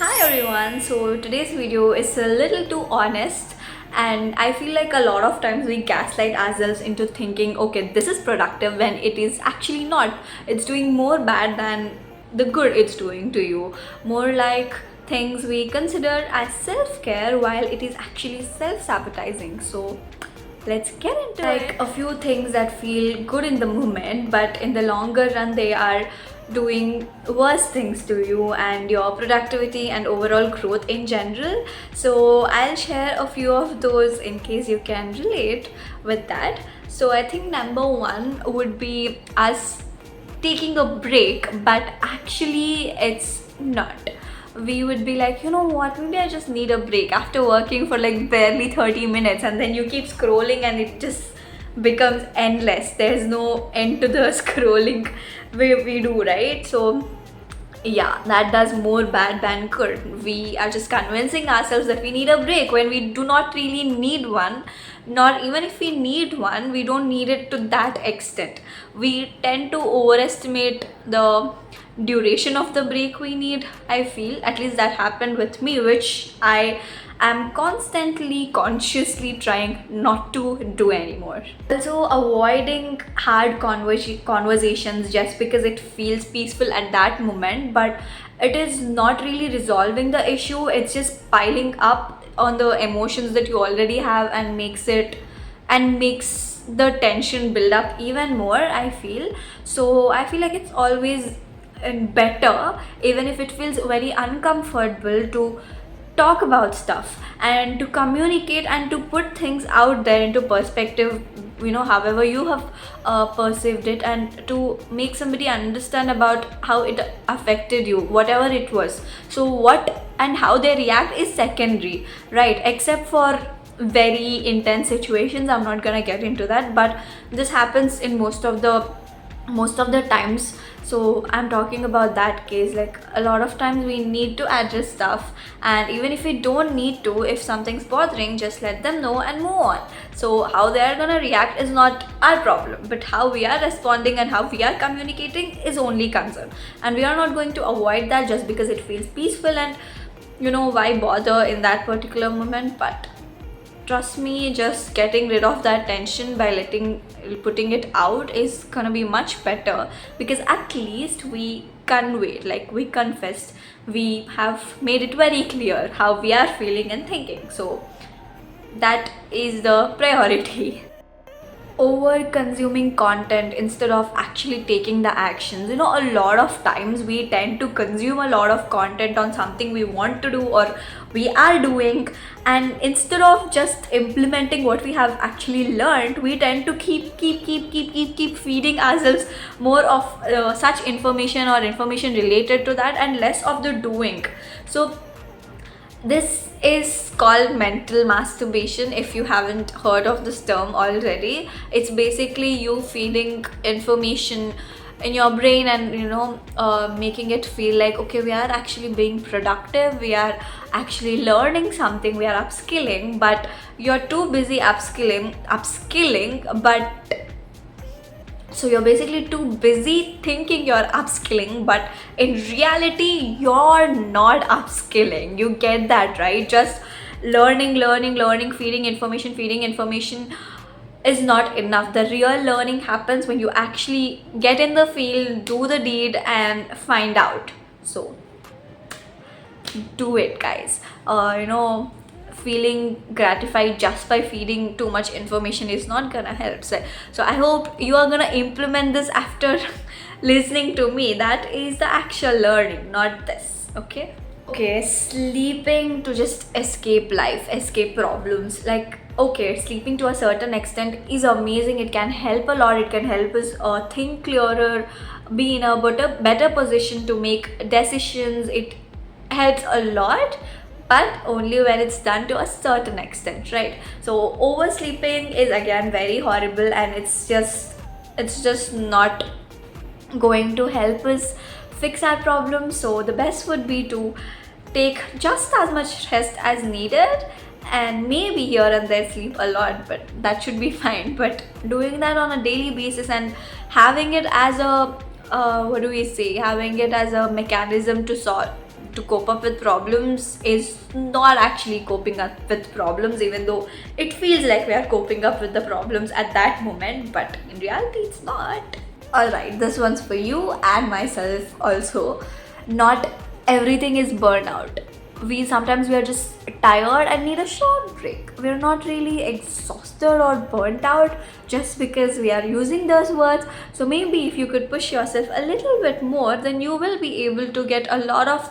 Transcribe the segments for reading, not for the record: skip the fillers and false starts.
Hi everyone, so today's video is a little too honest, and I feel like a lot of times we gaslight ourselves into thinking, okay, this is productive when it is actually not. It's doing more bad than the good it's doing to you. More like things we consider as self-care while it is actually self-sabotaging. So let's get into like a few things that feel good in the moment, but in the longer run they are doing worse things to you and your productivity and overall growth in general. So I'll share a few of those in case you can relate with that. So I think number one would be us taking a break, but actually it's not. We would be like, you know what, maybe I just need a break after working for like barely 30 minutes, and then you keep scrolling and it just becomes endless. There's no end to the scrolling we do, right? So yeah, that does more bad than good. We are just convincing ourselves that we need a break when we do not really need one. Not even if we need one, we don't need it to that extent. We tend to overestimate the duration of the break we need. I feel, at least that happened with me, which I am constantly consciously trying not to do anymore. Also, avoiding hard conversations just because it feels peaceful at that moment, but it is not really resolving the issue. It's just piling up on the emotions that you already have and makes the tension build up even more, I feel. So I feel like it's always better, even if it feels very uncomfortable, to talk about stuff and to communicate and to put things out there into perspective, however you have perceived it, and to make somebody understand about how it affected you, whatever it was. So what and how they react is secondary, right? Except for very intense situations, I'm not gonna get into that, but this happens in most of the times. So I'm talking about that case. Like, a lot of times we need to address stuff, and even if we don't need to, if something's bothering, just let them know and move on. So how they are gonna react is not our problem, but how we are responding and how we are communicating is only concern. And we are not going to avoid that just because it feels peaceful, and why bother in that particular moment. But trust me, just getting rid of that tension by putting it out is gonna be much better, because at least we conveyed, like we confessed, we have made it very clear how we are feeling and thinking. So that is the priority. Over consuming content instead of actually taking the actions. A lot of times we tend to consume a lot of content on something we want to do or we are doing, and instead of just implementing what we have actually learned, we tend to keep feeding ourselves more of such information or information related to that, and less of the doing. So this is called mental masturbation. If you haven't heard of this term already, it's basically you feeding information in your brain and making it feel like, okay, we are actually being productive, we are actually learning something, we are upskilling, but you're too busy upskilling, but so you're basically too busy thinking you're upskilling, but in reality you're not upskilling. You get that, right? Just learning, feeding information is not enough. The real learning happens when you actually get in the field, do the deed, and find out. So do it, guys. Feeling gratified just by feeding too much information is not gonna help. So I hope you are gonna implement this after listening to me. That is the actual learning, not this. Okay, sleeping to just escape life, escape problems. Like, okay, sleeping to a certain extent is amazing. It can help a lot. It can help us think clearer, be in a better position to make decisions. It helps a lot, but only when it's done to a certain extent, right? So oversleeping is again very horrible, and it's just not going to help us fix our problems. So the best would be to take just as much rest as needed, and maybe here and there sleep a lot, but that should be fine. But doing that on a daily basis and having it as a what do we say, having it as a mechanism to to cope up with problems is not actually coping up with problems, even though it feels like we are coping up with the problems at that moment, but in reality it's not. Alright, this one's for you and myself also. Not everything is burnout. Sometimes we are just tired and need a short break. We're not really exhausted or burnt out just because we are using those words. So maybe if you could push yourself a little bit more, then you will be able to get a lot of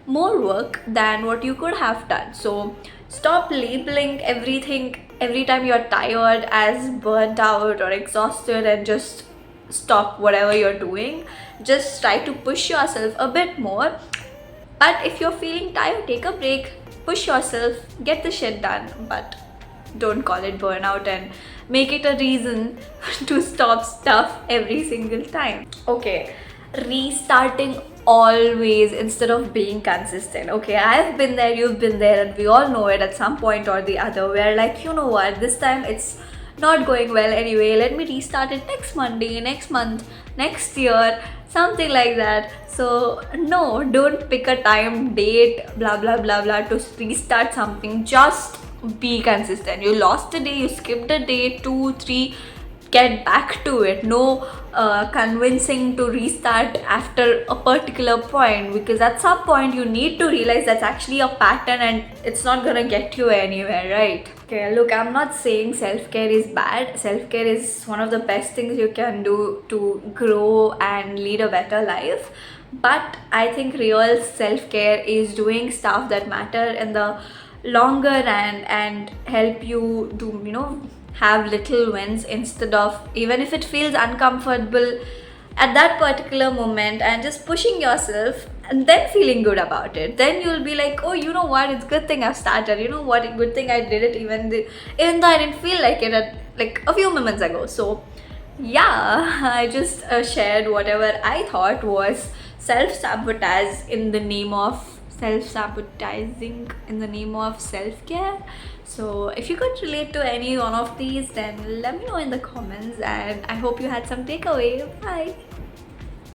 more work than what you could have done. So stop labeling everything every time you're tired as burnt out or exhausted, and just stop whatever you're doing. Just try to push yourself a bit more. But if you're feeling tired, take a break, push yourself, get the shit done, but don't call it burnout and make it a reason to stop stuff every single time. Okay, restarting always instead of being consistent. Okay, I've been there, you've been there, and we all know it at some point or the other. We're like, you know what, this time it's not going well anyway, let me restart it next Monday, next month, next year, something like that. So no, don't pick a time, date, blah blah blah blah to restart something. Just be consistent. You lost a day, you skipped a day, 2 3, get back to it. No convincing to restart after a particular point, because at some point you need to realize that's actually a pattern and it's not gonna get you anywhere, right? Okay, look, I'm not saying self-care is bad. Self-care is one of the best things you can do to grow and lead a better life. But I think real self-care is doing stuff that matter in the longer run and help you to, have little wins, instead of, even if it feels uncomfortable at that particular moment, and just pushing yourself and then feeling good about it. Then you'll be like, oh, you know what, it's good thing I've started, you know what, good thing I did it, even though I didn't feel like it at like a few moments ago. So yeah, I just shared whatever I thought was self-sabotaging in the name of self-care. So if you could relate to any one of these, then let me know in the comments, and I hope you had some takeaway. Bye.